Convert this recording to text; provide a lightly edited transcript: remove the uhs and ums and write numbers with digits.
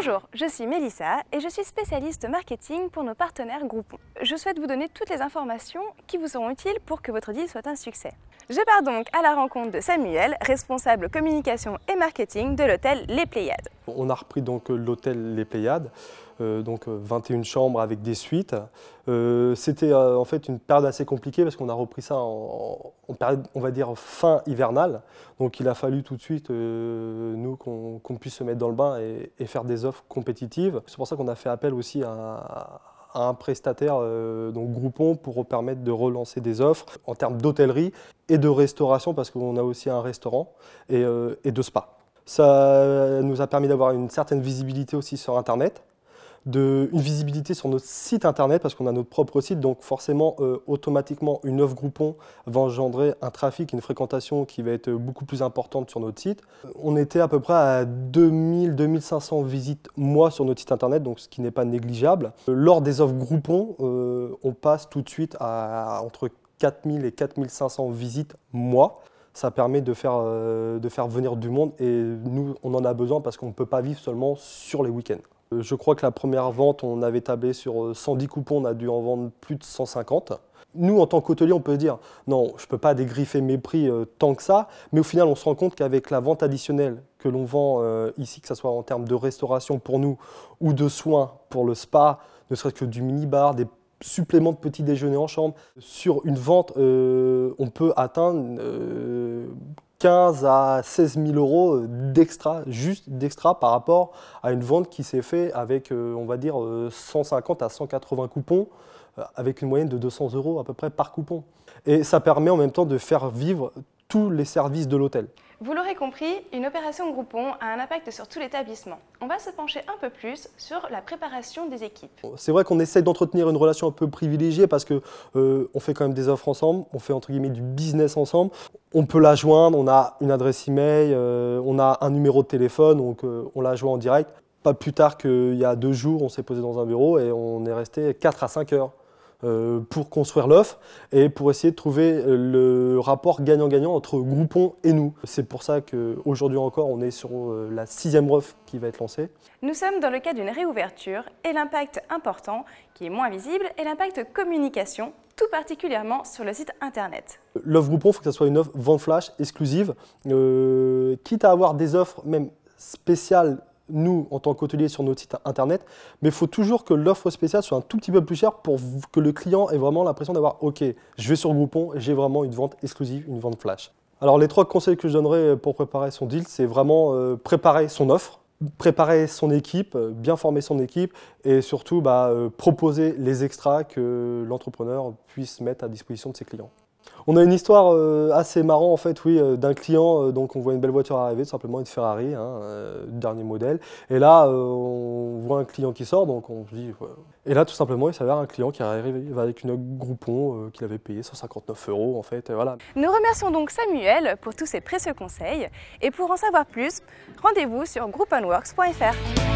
Bonjour, je suis Mélissa et je suis spécialiste marketing pour nos partenaires Groupon. Je souhaite vous donner toutes les informations qui vous seront utiles pour que votre deal soit un succès. Je pars donc à la rencontre de Samuel, responsable communication et marketing de l'hôtel Les Pléiades. On a repris donc l'hôtel Les Pléiades, donc 21 chambres avec des suites. C'était en fait une période assez compliquée parce qu'on a repris ça en période, on va dire, fin hivernale. Donc il a fallu tout de suite, nous, qu'on puisse se mettre dans le bain et faire des offres compétitives. C'est pour ça qu'on a fait appel aussi à un prestataire, donc Groupon, pour permettre de relancer des offres en termes d'hôtellerie et de restauration, parce qu'on a aussi un restaurant et de spa. Ça nous a permis d'avoir une certaine visibilité aussi sur Internet, une visibilité sur notre site Internet, parce qu'on a notre propre site, donc forcément, automatiquement, une offre Groupon va engendrer un trafic, une fréquentation qui va être beaucoup plus importante sur notre site. On était à peu près à 2000-2500 visites mois sur notre site Internet, donc ce qui n'est pas négligeable. Lors des offres Groupon, on passe tout de suite à entre 4000 et 4500 visites mois. Ça permet de faire venir du monde et nous, on en a besoin parce qu'on ne peut pas vivre seulement sur les week-ends. Je crois que la première vente, on avait tablé sur 110 coupons, on a dû en vendre plus de 150. Nous, en tant qu'hôtelier, on peut se dire non, je ne peux pas dégriffer mes prix tant que ça, mais au final, on se rend compte qu'avec la vente additionnelle que l'on vend ici, que ce soit en termes de restauration pour nous ou de soins pour le spa, ne serait-ce que du mini-bar, des supplément de petit déjeuner en chambre. Sur une vente, on peut atteindre 15 à 16 000 euros d'extra, juste d'extra par rapport à une vente qui s'est faite avec, on va dire, 150 à 180 coupons, avec une moyenne de 200 euros à peu près par coupon. Et ça permet en même temps de faire vivre tous les services de l'hôtel. Vous l'aurez compris, une opération Groupon a un impact sur tout l'établissement. On va se pencher un peu plus sur la préparation des équipes. C'est vrai qu'on essaie d'entretenir une relation un peu privilégiée parce que on fait quand même des offres ensemble, on fait entre guillemets du business ensemble. On peut la joindre, on a une adresse email, on a un numéro de téléphone, donc on la joint en direct. Pas plus tard qu'il y a 2 jours, on s'est posé dans un bureau et on est resté 4 à 5 heures. Pour construire l'offre et pour essayer de trouver le rapport gagnant-gagnant entre Groupon et nous. C'est pour ça qu'aujourd'hui encore, on est sur la 6e offre qui va être lancée. Nous sommes dans le cas d'une réouverture et l'impact important, qui est moins visible, est l'impact communication, tout particulièrement sur le site Internet. L'offre Groupon, il faut que ce soit une offre vente flash exclusive, quitte à avoir des offres même spéciales nous, en tant qu'hôtelier sur notre site Internet, mais il faut toujours que l'offre spéciale soit un tout petit peu plus chère pour que le client ait vraiment l'impression d'avoir « Ok, je vais sur Groupon, j'ai vraiment une vente exclusive, une vente flash ». Alors les 3 conseils que je donnerais pour préparer son deal, c'est vraiment préparer son offre, préparer son équipe, bien former son équipe et surtout proposer les extras que l'entrepreneur puisse mettre à disposition de ses clients. On a une histoire assez marrante en fait, oui, d'un client, donc on voit une belle voiture arriver, tout simplement une Ferrari, dernier modèle. Et là, on voit un client qui sort, donc on se dit... Ouais. Et là, tout simplement, il s'avère un client qui arrive avec une Groupon qu'il avait payé 159 € en fait, et voilà. Nous remercions donc Samuel pour tous ses précieux conseils. Et pour en savoir plus, rendez-vous sur grouponworks.fr.